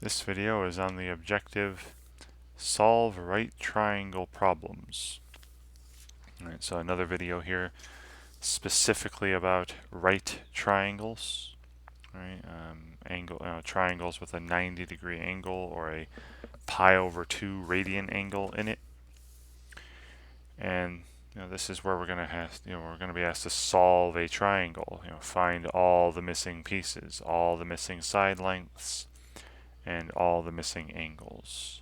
This video is on the objective solve right triangle problems. Alright, so another video here specifically about right triangles. Right, triangles with a 90-degree angle or a pi over 2 radian angle in it. And this is where we're going to have, we're going to be asked to solve a triangle. Find all the missing pieces, all the missing side lengths, and all the missing angles.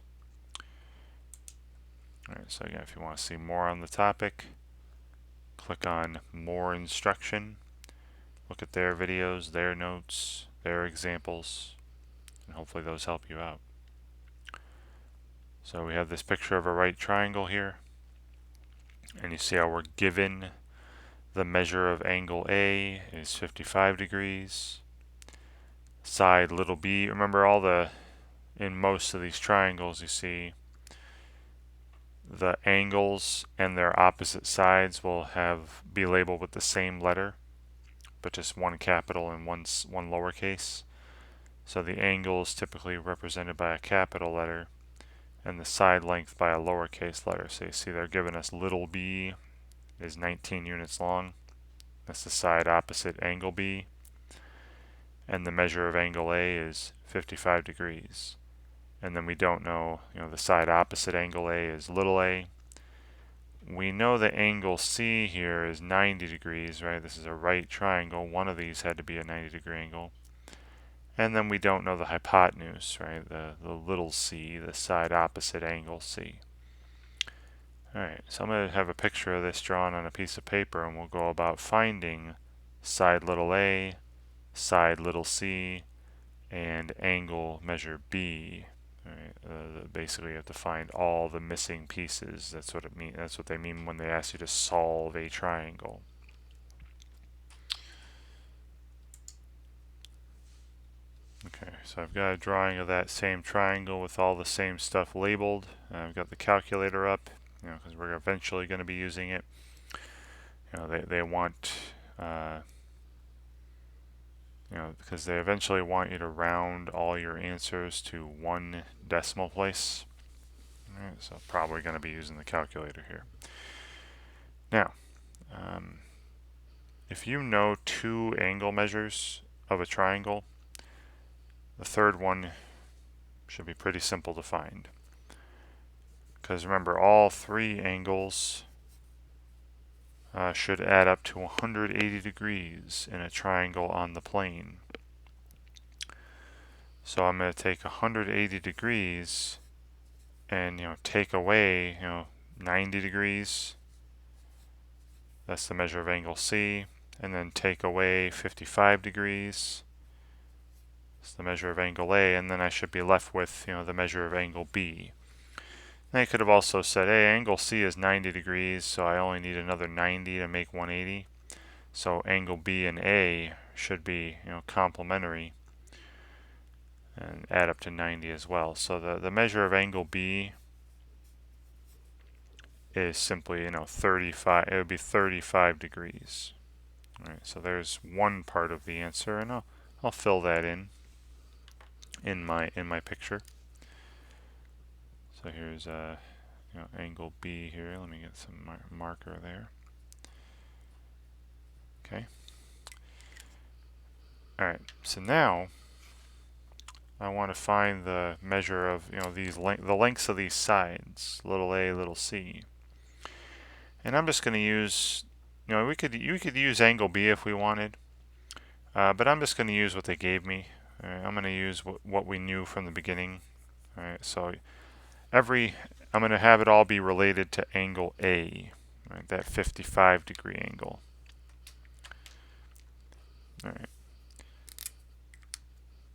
Alright, so again, if you want to see more on the topic, click on More Instruction. Look at their videos, their notes, their examples, and hopefully those help you out. So we have this picture of a right triangle here, and you see how we're given the measure of angle A is 55 degrees. Side little b, remember in most of these triangles you see the angles and their opposite sides will be labeled with the same letter, but just one capital and one lowercase. So the angle is typically represented by a capital letter and the side length by a lowercase letter. So you see they're giving us little b is 19 units long. That's the side opposite angle B. And the measure of angle A is 55 degrees. And then we don't know, the side opposite angle A is little a. We know the angle C here is 90 degrees, right? This is a right triangle. One of these had to be a 90-degree angle. And then we don't know the hypotenuse, right? The little c, the side opposite angle C. Alright, so I'm going to have a picture of this drawn on a piece of paper, and we'll go about finding side little a, side little c, and angle measure B. Right, basically, you have to find all the missing pieces. That's what it means. That's what they mean when they ask you to solve a triangle. Okay, so I've got a drawing of that same triangle with all the same stuff labeled. I've got the calculator up, because we're eventually going to be using it. They want, because they eventually want you to round all your answers to 1 decimal place. All right, so probably going to be using the calculator here. Now, if you know 2 angle measures of a triangle, the third one should be pretty simple to find. Because remember, all 3 angles should add up to 180 degrees in a triangle on the plane. So I'm going to take 180 degrees and take away 90 degrees. That's the measure of angle C. And then take away 55 degrees. That's the measure of angle A. And then I should be left with the measure of angle B. And I could have also said, hey, angle C is 90 degrees, so I only need another 90 to make 180. So angle B and A should be complementary and add up to 90 as well. So the measure of angle B is simply 35. It would be 35 degrees. All right, so there's one part of the answer, and I'll fill that in my picture. So here's angle B here. Let me get some marker there. Okay. All right. So now I want to find the measure of the lengths of these sides, little a, little c. And I'm just going to use you could use angle B if we wanted, but I'm just going to use what they gave me. All right, I'm going to use what we knew from the beginning. All right, so I'm going to have it all be related to angle A, right, that 55-degree angle. All right.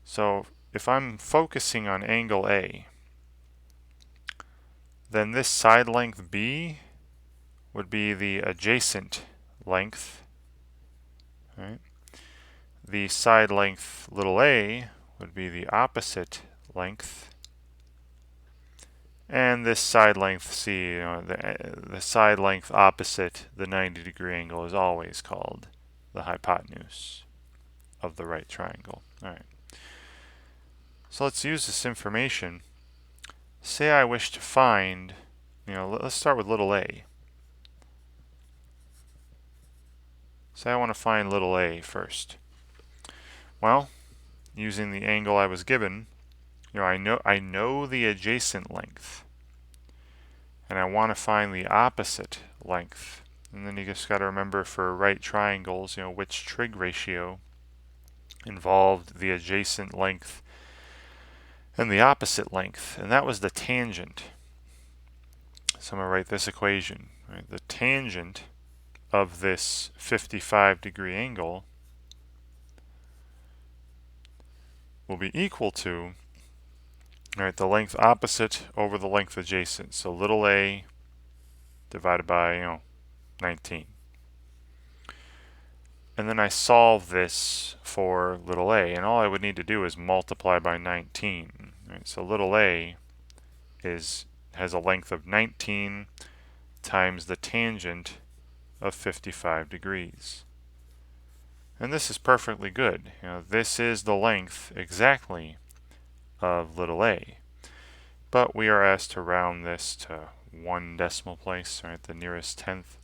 So if I'm focusing on angle A, then this side length B would be the adjacent length. Right? The side length little a would be the opposite length. And this side length C, the side length opposite the 90-degree angle is always called the hypotenuse of the right triangle. All right. So let's use this information. Say I wish to find, let's start with little a. Say I want to find little a first. Well, using the angle I was given, I know the adjacent length, and I want to find the opposite length. And then you just got to remember for right triangles, which trig ratio involved the adjacent length and the opposite length, and that was the tangent. So I'm going to write this equation. Right? The tangent of this 55-degree angle will be equal to the length opposite over the length adjacent. So little a divided by 19. And then I solve this for little a, and all I would need to do is multiply by 19. Right? So little a has a length of 19 times the tangent of 55 degrees. And this is perfectly good. This is the length exactly of little a. But we are asked to round this to 1 decimal place, right, the nearest tenth.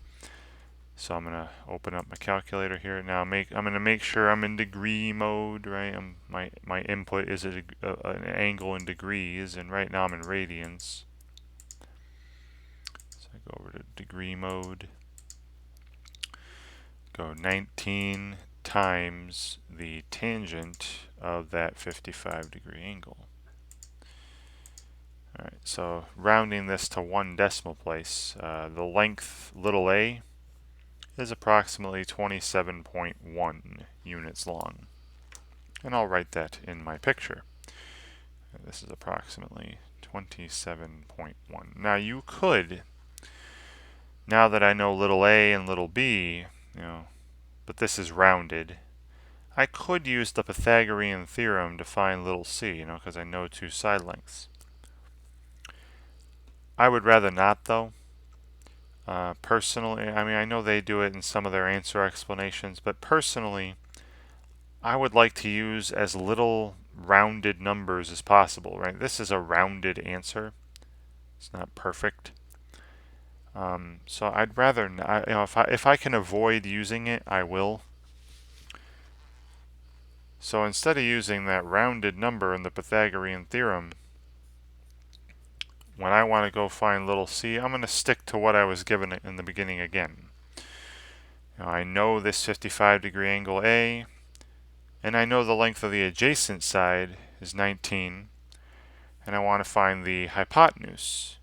So I'm going to open up my calculator here. Now I'm going to make sure I'm in degree mode, right? My input is an angle in degrees, and right now I'm in radians. So I go over to degree mode. Go 19 times the tangent of that 55-degree angle. Alright, so rounding this to 1 decimal place, the length little a is approximately 27.1 units long. And I'll write that in my picture. This is approximately 27.1. Now you could, now that I know little a and little b, but this is rounded, I could use the Pythagorean theorem to find little c, because I know 2 side lengths. I would rather not, though. Personally, I know they do it in some of their answer explanations, but personally, I would like to use as little rounded numbers as possible, right? This is a rounded answer. It's not perfect. So I'd rather not, if I can avoid using it, I will. So instead of using that rounded number in the Pythagorean theorem, when I want to go find little c, I'm going to stick to what I was given in the beginning again. I know this 55-degree angle A, and I know the length of the adjacent side is 19, and I want to find the hypotenuse.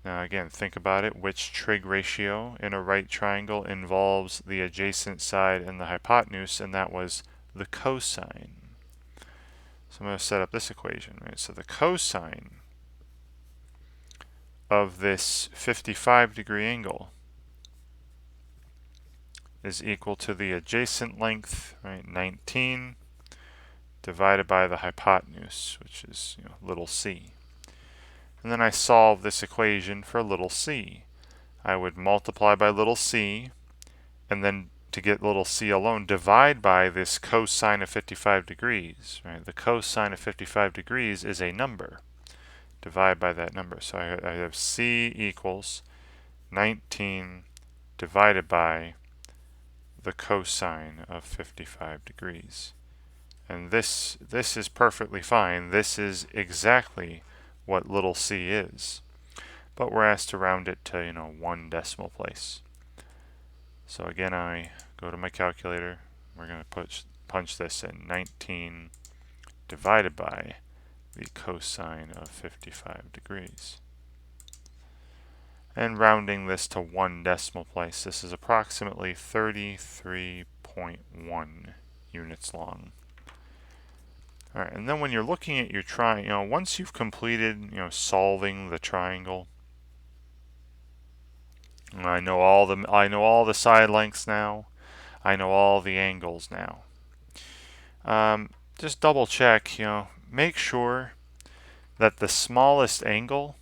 Now again, think about it. Which trig ratio in a right triangle involves the adjacent side and the hypotenuse, and that was the cosine. So I'm going to set up this equation, right? So the cosine of this 55-degree angle is equal to the adjacent length, right, 19, divided by the hypotenuse, which is little c. And then I solve this equation for little c. I would multiply by little c, and then to get little c alone, divide by this cosine of 55 degrees. Right? The cosine of 55 degrees is a number. Divide by that number. So I have c equals 19 divided by the cosine of 55 degrees. And this is perfectly fine. This is exactly what little c is. But we're asked to round it to 1 decimal place. So again, I go to my calculator. We're going to punch this in. 19 divided by the cosine of 55 degrees. And rounding this to 1 decimal place, this is approximately 33.1 units long. Alright, and then when you're looking at your triangle, once you've completed, solving the triangle, I know all the side lengths now. I know all the angles now. Just double check, make sure that the smallest angle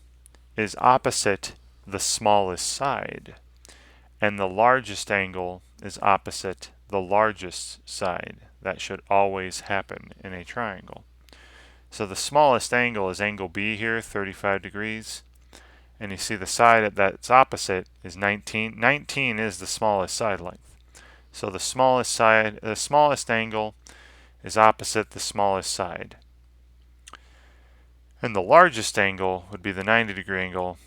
is opposite the smallest side, and the largest angle is opposite the largest side. That should always happen in a triangle. So the smallest angle is angle B here, 35 degrees. And you see the side that's opposite is 19. 19 is the smallest side length. So the smallest angle is opposite the smallest side. And the largest angle would be the 90-degree angle,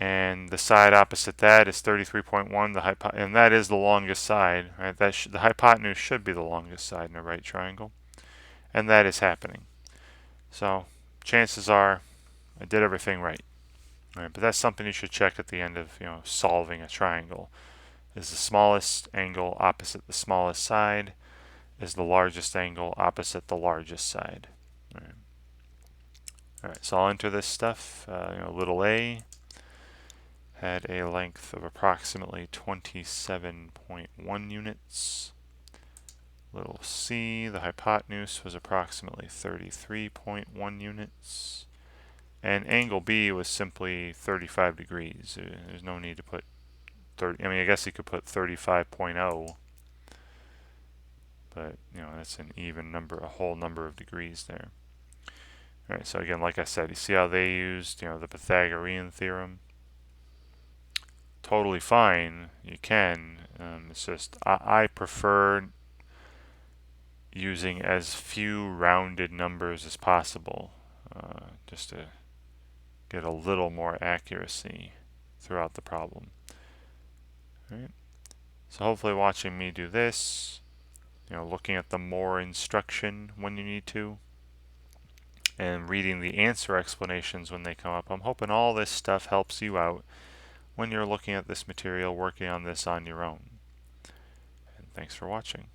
and the side opposite that is 33.1, and that is the longest side. Right? The hypotenuse should be the longest side in a right triangle, and that is happening. So chances are I did everything right. Right? But that's something you should check at the end of solving a triangle. Is the smallest angle opposite the smallest side? Is the largest angle opposite the largest side? Right. All right, so I'll enter this stuff. Little a had a length of approximately 27.1 units. Little c, the hypotenuse was approximately 33.1 units. And angle B was simply 35 degrees. There's no need to put 30. I mean, I guess you could put 35.0, but that's an even number, a whole number of degrees there. All right, so again, like I said, you see how they used, the Pythagorean theorem. Totally fine, you can. It's just I prefer using as few rounded numbers as possible, just to get a little more accuracy throughout the problem. All right. So hopefully, watching me do this, looking at the more instruction when you need to, and reading the answer explanations when they come up. I'm hoping all this stuff helps you out when you're looking at this material, working on this on your own. And thanks for watching.